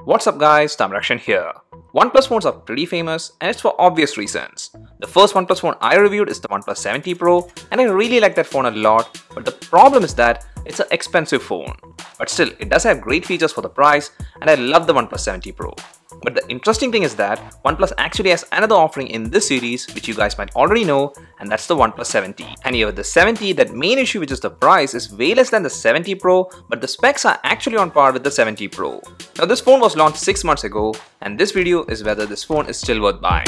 What's up guys, Tamrakshan here. OnePlus phones are pretty famous and it's for obvious reasons. The first OnePlus phone I reviewed is the OnePlus 70 Pro and I really like that phone a lot, but the problem is that it's an expensive phone. But still, it does have great features for the price and I love the OnePlus 70 Pro. But the interesting thing is that OnePlus actually has another offering in this series which you guys might already know, and that's the OnePlus 70. And here with the 70, that main issue, which is the price, is way less than the 70 Pro, but the specs are actually on par with the 70 Pro. Now this phone was launched 6 months ago and this video is whether this phone is still worth buying.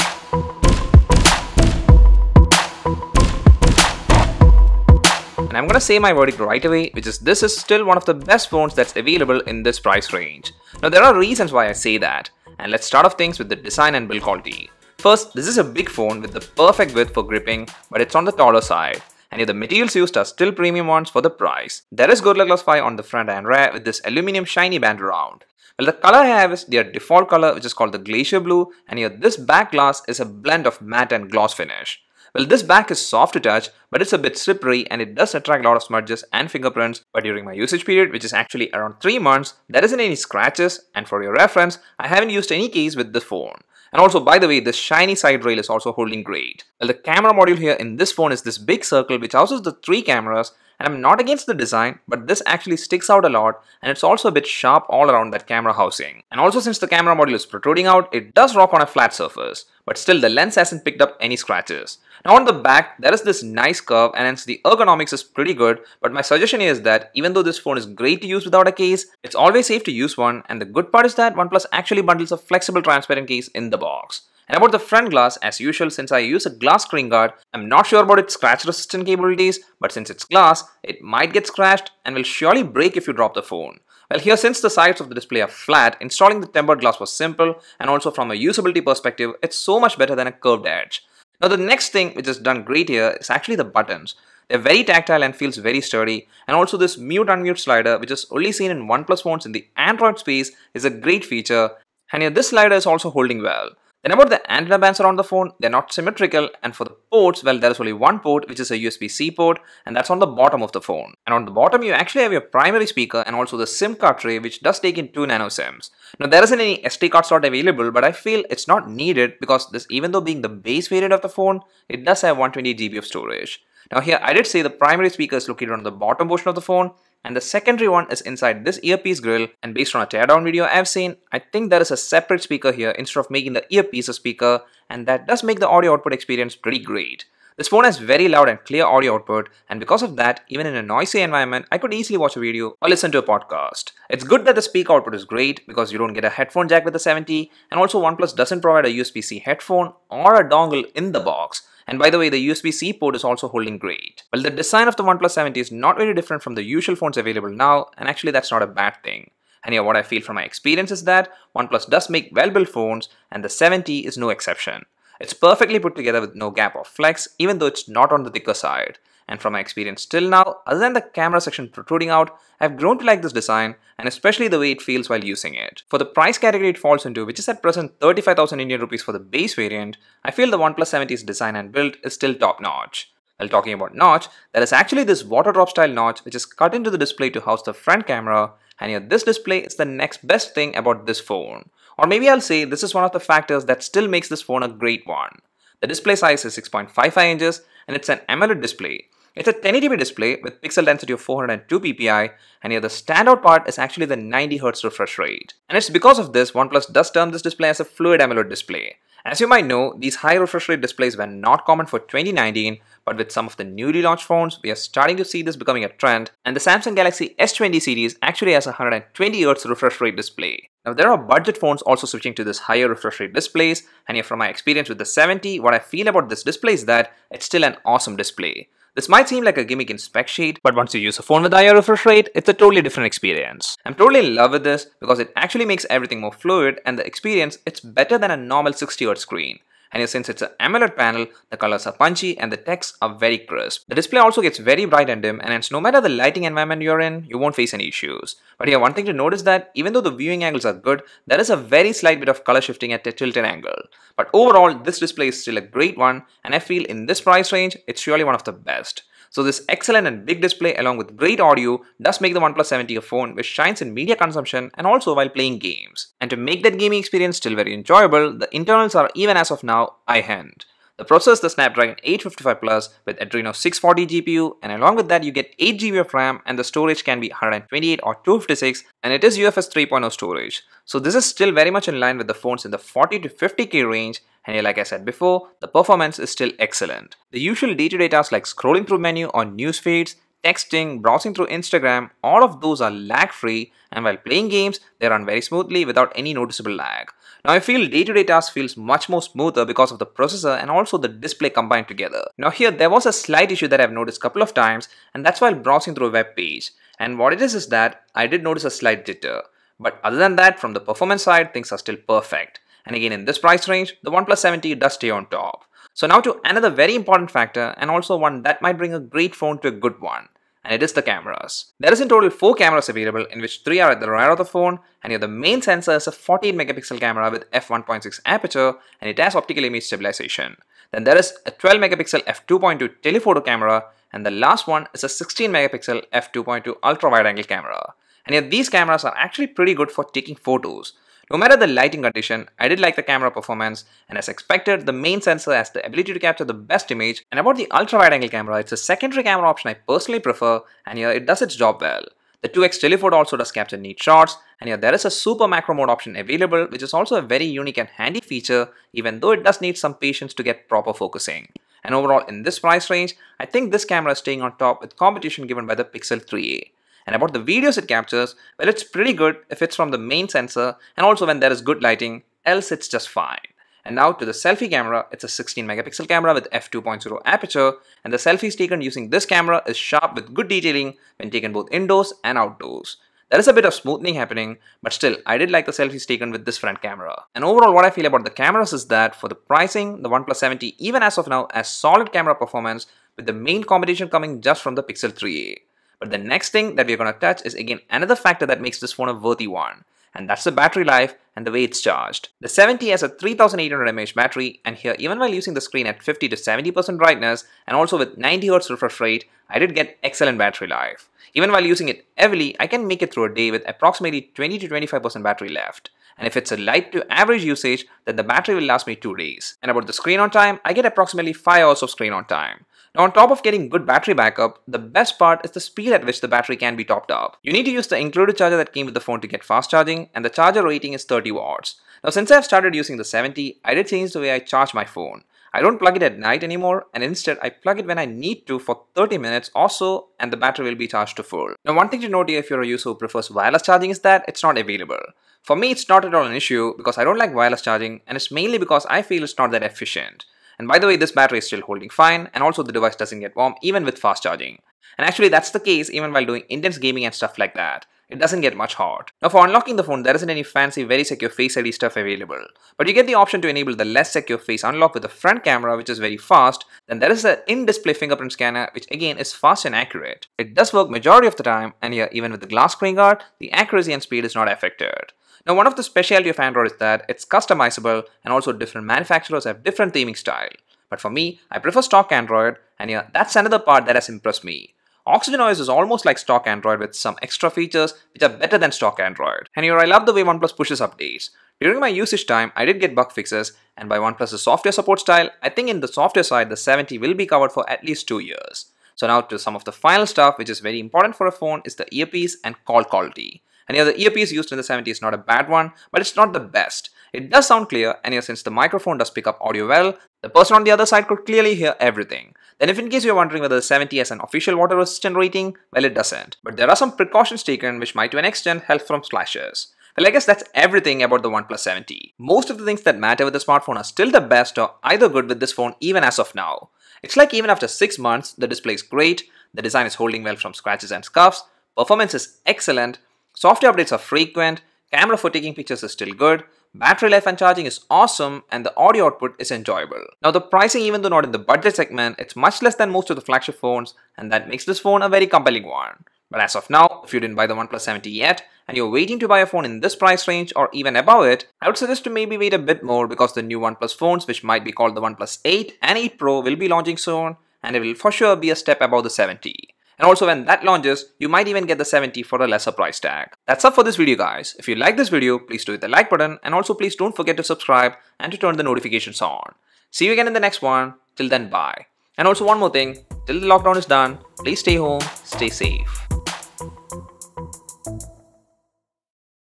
And I'm gonna say my verdict right away, which is this is still one of the best phones that's available in this price range. Now there are reasons why I say that, and let's start off things with the design and build quality. First, this is a big phone with the perfect width for gripping, but it's on the taller side. And the materials used are still premium ones for the price. There is Gorilla Glass 5 on the front and rear with this aluminum shiny band around. Well, the color I have is their default color, which is called the Glacier Blue, and here this back glass is a blend of matte and gloss finish. Well, this back is soft to touch, but it's a bit slippery and it does attract a lot of smudges and fingerprints, but during my usage period, which is actually around 3 months, there isn't any scratches, and for your reference, I haven't used any case with this phone. And also, by the way, this shiny side rail is also holding great. Well, the camera module here in this phone is this big circle which houses the 3 cameras, and I'm not against the design, but this actually sticks out a lot and it's also a bit sharp all around that camera housing. And also, since the camera module is protruding out, it does rock on a flat surface, but still the lens hasn't picked up any scratches. Now on the back, there is this nice curve and hence the ergonomics is pretty good, but my suggestion is that even though this phone is great to use without a case, it's always safe to use one, and the good part is that OnePlus actually bundles a flexible transparent case in the box. And about the front glass, as usual, since I use a glass screen guard, I'm not sure about its scratch resistant capabilities, but since it's glass, it might get scratched and will surely break if you drop the phone. Well, here, since the sides of the display are flat, installing the tempered glass was simple, and also from a usability perspective, it's so much better than a curved edge. Now the next thing which is done great here is actually the buttons. They're very tactile and feels very sturdy, and also this mute unmute slider, which is only seen in OnePlus phones in the Android space, is a great feature, and here this slider is also holding well. Then about the antenna bands around the phone, they're not symmetrical, and for the ports, well, there is only one port, which is a USB-C port, and that's on the bottom of the phone. And on the bottom, you actually have your primary speaker and also the SIM card tray, which does take in 2 nano SIMs. Now there isn't any SD card slot available, but I feel it's not needed because this, even though being the base variant of the phone, it does have 128 GB of storage. Now here, I did say the primary speaker is located on the bottom portion of the phone, and the secondary one is inside this earpiece grill, and based on a teardown video I've seen, I think there is a separate speaker here instead of making the earpiece a speaker, and that does make the audio output experience pretty great. This phone has very loud and clear audio output, and because of that, even in a noisy environment, I could easily watch a video or listen to a podcast. It's good that the speaker output is great because you don't get a headphone jack with the 70, and also OnePlus doesn't provide a USB-C headphone or a dongle in the box. And by the way, the USB-C port is also holding great. Well, the design of the OnePlus 70 is not very different from the usual phones available now, and actually that's not a bad thing. And here what I feel from my experience is that OnePlus does make well-built phones, and the 70 is no exception. It's perfectly put together with no gap or flex, even though it's not on the thicker side. And from my experience till now, other than the camera section protruding out, I've grown to like this design, and especially the way it feels while using it. For the price category it falls into, which is at present 35,000 Indian rupees for the base variant, I feel the OnePlus 70's design and build is still top notch. While talking about notch, there is actually this water drop style notch which is cut into the display to house the front camera, and here this display is the next best thing about this phone. Or maybe I'll say this is one of the factors that still makes this phone a great one. The display size is 6.55 inches and it's an AMOLED display. It's a 1080p display with pixel density of 402 ppi, and here the standout part is actually the 90Hz refresh rate. And it's because of this, OnePlus does term this display as a fluid AMOLED display. As you might know, these high refresh rate displays were not common for 2019, but with some of the newly launched phones, we are starting to see this becoming a trend, and the Samsung Galaxy S20 series actually has a 120Hz refresh rate display. Now there are budget phones also switching to this higher refresh rate displays, and here from my experience with the 70, what I feel about this display is that it's still an awesome display. This might seem like a gimmick in spec sheet, but once you use a phone with a higher refresh rate, it's a totally different experience. I'm totally in love with this because it actually makes everything more fluid, and the experience, it's better than a normal 60Hz screen. And since it's an AMOLED panel, the colors are punchy and the texts are very crisp. The display also gets very bright and dim, and hence no matter the lighting environment you're in, you won't face any issues. But here one thing to note is that even though the viewing angles are good, there is a very slight bit of color shifting at a tilted angle. But overall, this display is still a great one, and I feel in this price range, it's surely one of the best. So this excellent and big display along with great audio does make the OnePlus 70 a phone which shines in media consumption and also while playing games. And to make that gaming experience still very enjoyable, the internals are even as of now high-end. The processor is the Snapdragon 855 Plus with Adreno 640 GPU, and along with that you get 8GB of RAM, and the storage can be 128 or 256, and it is UFS 3.0 storage. So this is still very much in line with the phones in the 40 to 50k range, and here, like I said before, the performance is still excellent. The usual day-to-day tasks like scrolling through menu or news feeds, texting, browsing through Instagram, all of those are lag-free, and while playing games, they run very smoothly without any noticeable lag. Now I feel day-to-day tasks feels much more smoother because of the processor and also the display combined together. Now here there was a slight issue that I've noticed a couple of times, and that's while browsing through a web page. And what it is that I did notice a slight jitter. But other than that, from the performance side, things are still perfect. And again, in this price range, the OnePlus 70 does stay on top. So now to another very important factor, and also one that might bring a great phone to a good one. And it is the cameras. There is in total 4 cameras available, in which 3 are at the rear of the phone, and here the main sensor is a 48 megapixel camera with f1.6 aperture, and it has optical image stabilization. Then there is a 12 megapixel f2.2 telephoto camera, and the last one is a 16 megapixel f2.2 ultra wide angle camera. And here these cameras are actually pretty good for taking photos. No matter the lighting condition, I did like the camera performance, and as expected, the main sensor has the ability to capture the best image. And about the ultra wide angle camera, it's a secondary camera option I personally prefer, and here it does its job well. The 2x telephoto also does capture neat shots, and here there is a super macro mode option available, which is also a very unique and handy feature, even though it does need some patience to get proper focusing. And overall, in this price range, I think this camera is staying on top with competition given by the Pixel 3a. And about the videos it captures, well, it's pretty good if it's from the main sensor and also when there is good lighting, else it's just fine. And now to the selfie camera, it's a 16 megapixel camera with f2.0 aperture, and the selfies taken using this camera is sharp with good detailing when taken both indoors and outdoors. There is a bit of smoothing happening, but still I did like the selfies taken with this front camera. And overall what I feel about the cameras is that for the pricing, the OnePlus 70 even as of now has solid camera performance with the main competition coming just from the Pixel 3a. But the next thing that we're going to touch is again another factor that makes this phone a worthy one, and that's the battery life and the way it's charged. The 70 has a 3800 mAh battery, and here even while using the screen at 50 to 70% brightness and also with 90Hz refresh rate, I did get excellent battery life. Even while using it heavily, I can make it through a day with approximately 20 to 25% battery left. And if it's a light to average usage, then the battery will last me 2 days. And about the screen on time, I get approximately 5 hours of screen on time. Now on top of getting good battery backup, the best part is the speed at which the battery can be topped up. You need to use the included charger that came with the phone to get fast charging, and the charger rating is 30 watts. Now since I've started using the 70, I did change the way I charge my phone. I don't plug it at night anymore, and instead I plug it when I need to for 30 minutes or so, and the battery will be charged to full. Now one thing to note here if you're a user who prefers wireless charging is that it's not available. For me it's not at all an issue because I don't like wireless charging, and it's mainly because I feel it's not that efficient. And by the way, this battery is still holding fine, and also the device doesn't get warm even with fast charging. And actually that's the case even while doing intense gaming and stuff like that. It doesn't get much hot. Now for unlocking the phone, there isn't any fancy very secure Face ID stuff available. But you get the option to enable the less secure face unlock with the front camera, which is very fast. Then there is an in-display fingerprint scanner, which again is fast and accurate. It does work majority of the time, and here even with the glass screen guard, the accuracy and speed is not affected. Now one of the specialty of Android is that it's customizable, and also different manufacturers have different theming style. But for me, I prefer stock Android, and yeah, that's another part that has impressed me. OxygenOS is almost like stock Android with some extra features which are better than stock Android. And here I love the way OnePlus pushes updates. During my usage time, I did get bug fixes, and by OnePlus's software support style, I think in the software side, the 70 will be covered for at least 2 years. So now to some of the final stuff which is very important for a phone is the earpiece and call quality. And here the earpiece used in the 70 is not a bad one, but it's not the best. It does sound clear, and here since the microphone does pick up audio well, the person on the other side could clearly hear everything. Then if in case you're wondering whether the 70 has an official water resistant rating, well it doesn't. But there are some precautions taken which might to an extent help from splashes. Well, I guess that's everything about the OnePlus 70. Most of the things that matter with the smartphone are still the best or either good with this phone even as of now. It's like even after 6 months, the display is great, the design is holding well from scratches and scuffs, performance is excellent, software updates are frequent, camera for taking pictures is still good, battery life and charging is awesome, and the audio output is enjoyable. Now the pricing, even though not in the budget segment, it's much less than most of the flagship phones, and that makes this phone a very compelling one. But as of now, if you didn't buy the OnePlus 70 yet, and you're waiting to buy a phone in this price range or even above it, I would suggest to maybe wait a bit more because the new OnePlus phones, which might be called the OnePlus 8 and 8 Pro, will be launching soon. and it will for sure be a step above the 70. And also when that launches, you might even get the 70 for a lesser price tag. That's up for this video guys. If you like this video, please do hit the like button, and also please don't forget to subscribe and to turn the notifications on. See you again in the next one. Till then, bye. And also one more thing, till the lockdown is done, please stay home, stay safe.